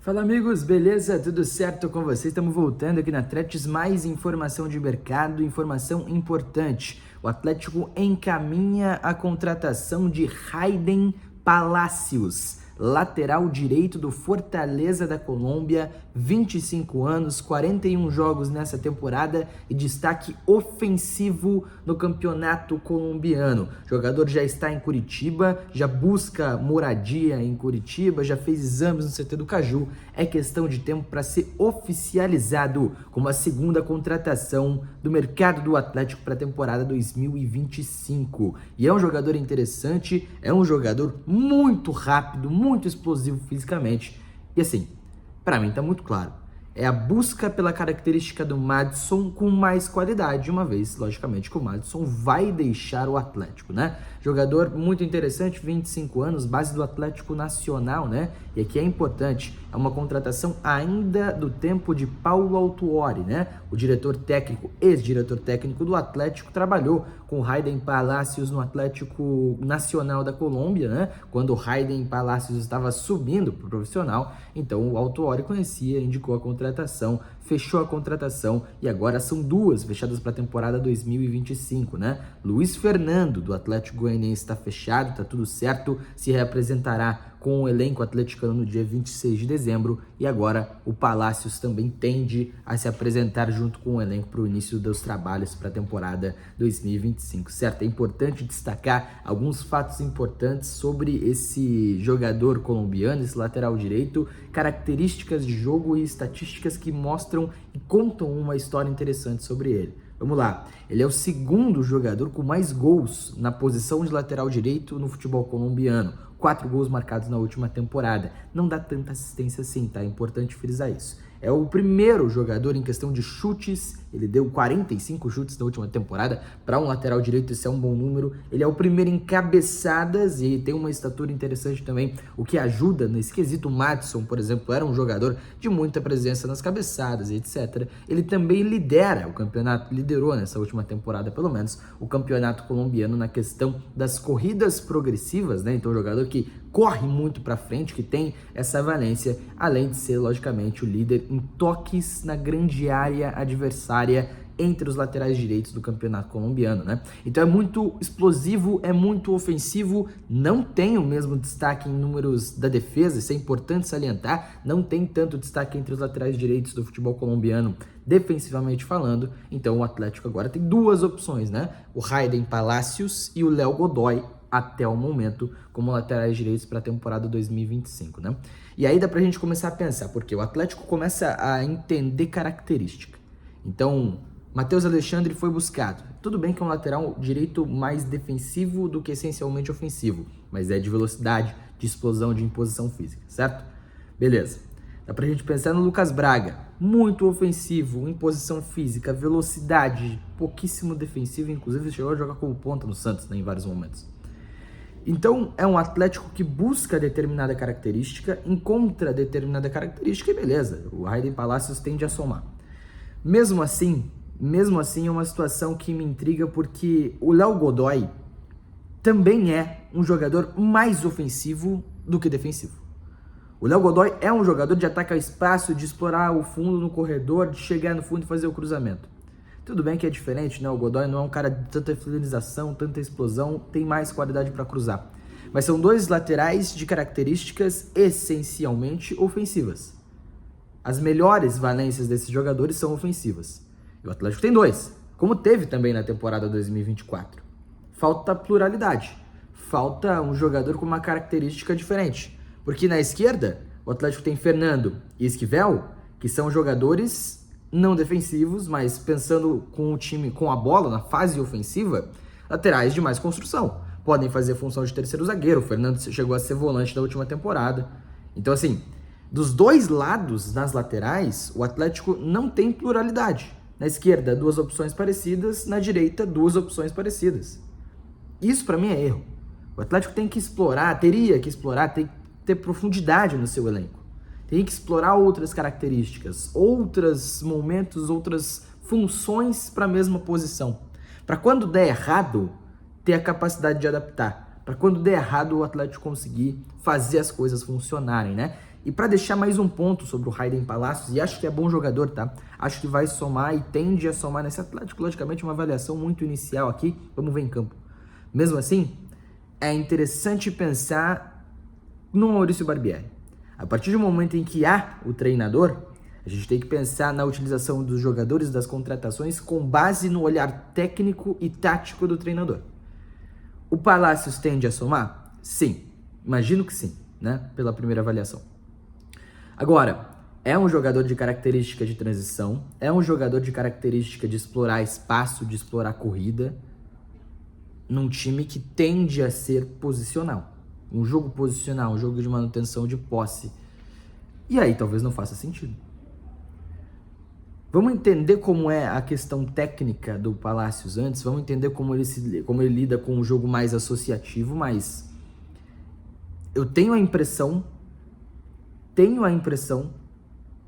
Fala amigos, beleza? Tudo certo com vocês? Estamos voltando aqui na Atletis, mais informação de mercado, informação importante. O Atlético encaminha a contratação de Raiden Palacios, lateral direito do Fortaleza da Colômbia, 25 anos, 41 jogos nessa temporada e destaque ofensivo no campeonato colombiano. O jogador já está em Curitiba, já busca moradia em Curitiba, já fez exames no CT do Caju. É questão de tempo para ser oficializado como a segunda contratação do mercado do Atlético para a temporada 2025. E é um jogador interessante, é um jogador muito rápido, muito explosivo fisicamente. E assim, para mim tá muito claro. É a busca pela característica do Madison com mais qualidade, uma vez, logicamente, que o Madison vai deixar o Atlético, né? Jogador muito interessante, 25 anos, base do Atlético Nacional, né? E aqui é importante, é uma contratação ainda do tempo de Paulo Autuori, né? O diretor técnico, ex-diretor técnico do Atlético, trabalhou com o Raiden Palacios no Atlético Nacional da Colômbia, né? Quando o Raiden Palacios estava subindo para o profissional, então o Autuori conhecia, indicou a contratação, fechou a contratação e agora são duas fechadas para a temporada 2025, né? Luiz Fernando, do Atlético Goianiense, está fechado, tá tudo certo, se representará com o elenco atleticano no dia 26 de dezembro e agora o Palacios também tende a se apresentar junto com o elenco para o início dos trabalhos para a temporada 2025, certo? É importante destacar alguns fatos importantes sobre esse jogador colombiano, esse lateral direito, características de jogo e estatísticas que mostram e contam uma história interessante sobre ele. Vamos lá, ele é o segundo jogador com mais gols na posição de lateral direito no futebol colombiano. 4 gols marcados na última temporada. Não dá tanta assistência assim, tá? É importante frisar isso. É o primeiro jogador em questão de chutes, ele deu 45 chutes na última temporada. Para um lateral direito, esse é um bom número. Ele é o primeiro em cabeçadas e tem uma estatura interessante também, o que ajuda nesse quesito. O Madison, por exemplo, era um jogador de muita presença nas cabeçadas e etc. Ele também lidera o campeonato, liderou nessa última temporada, pelo menos, o campeonato colombiano na questão das corridas progressivas, né? Então, um jogador que corre muito para frente, que tem essa valência, além de ser, logicamente, o líder em toques na grande área adversária entre os laterais direitos do campeonato colombiano, né? Então é muito explosivo, é muito ofensivo, não tem o mesmo destaque em números da defesa, isso é importante salientar, não tem tanto destaque entre os laterais direitos do futebol colombiano, defensivamente falando. Então o Atlético agora tem duas opções, né? O Raiden Palacios e o Léo Godoy, até o momento, como laterais direitos para a temporada 2025, né? E aí dá pra gente começar a pensar, porque o Atlético começa a entender característica. Então, Matheus Alexandre foi buscado. Tudo bem que é um lateral direito mais defensivo do que essencialmente ofensivo, mas é de velocidade, de explosão, de imposição física, certo? Beleza. Dá pra gente pensar no Lucas Braga, muito ofensivo, imposição física, velocidade, pouquíssimo defensivo, inclusive chegou a jogar como ponta no Santos, né, em vários momentos. Então, é um Atlético que busca determinada característica, encontra determinada característica e beleza, o Raiden Palacios tende a somar. Mesmo assim, é uma situação que me intriga porque o Léo Godoy também é um jogador mais ofensivo do que defensivo. O Léo Godoy é um jogador de ataque ao espaço, de explorar o fundo no corredor, de chegar no fundo e fazer o cruzamento. Tudo bem que é diferente, né? O Godoy não é um cara de tanta finalização, tanta explosão, tem mais qualidade para cruzar. Mas são dois laterais de características essencialmente ofensivas. As melhores valências desses jogadores são ofensivas. E o Atlético tem dois, como teve também na temporada 2024. Falta pluralidade. Falta um jogador com uma característica diferente. Porque na esquerda, o Atlético tem Fernando e Esquivel, que são jogadores não defensivos, mas pensando com o time, com a bola, na fase ofensiva, laterais de mais construção. Podem fazer função de terceiro zagueiro. O Fernando chegou a ser volante da última temporada. Então, assim, dos dois lados, nas laterais, o Atlético não tem pluralidade. Na esquerda, duas opções parecidas. Na direita, duas opções parecidas. Isso, para mim, é erro. O Atlético tem que explorar, teria que explorar, tem que ter profundidade no seu elenco. Tem que explorar outras características, outros momentos, outras funções para a mesma posição. Para quando der errado, ter a capacidade de adaptar. Para quando der errado, o Atlético conseguir fazer as coisas funcionarem, né? E para deixar mais um ponto sobre o Raiden Palacios, e acho que é bom jogador, tá? Acho que vai somar e tende a somar nesse Atlético, logicamente uma avaliação muito inicial aqui, vamos ver em campo. Mesmo assim, é interessante pensar no Maurício Barbieri. A partir do momento em que há o treinador, a gente tem que pensar na utilização dos jogadores, das contratações, com base no olhar técnico e tático do treinador. O Palacios tende a somar? Sim, imagino que sim, né? Pela primeira avaliação. Agora, é um jogador de característica de transição, é um jogador de característica de explorar espaço, de explorar corrida, num time que tende a ser posicional. Um jogo posicional, um jogo de manutenção de posse. E aí talvez não faça sentido. Vamos entender como é a questão técnica do Palacios antes, vamos entender como ele lida com um jogo mais associativo, mas eu tenho a impressão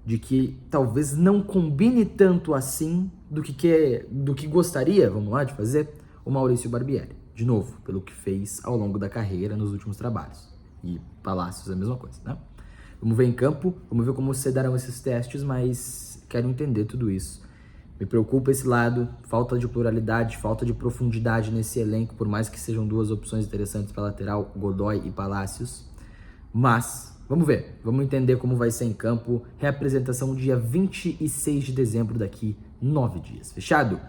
de que talvez não combine tanto assim do que gostaria, vamos lá, de fazer o Maurício Barbieri. De novo, pelo que fez ao longo da carreira nos últimos trabalhos. E Palacios é a mesma coisa, né? Vamos ver em campo, vamos ver como se darão esses testes, mas quero entender tudo isso. Me preocupa esse lado, falta de pluralidade, falta de profundidade nesse elenco, por mais que sejam duas opções interessantes para lateral, Godoy e Palacios. Mas, vamos ver, vamos entender como vai ser em campo. Reapresentação dia 26 de dezembro, daqui 9 dias. Fechado?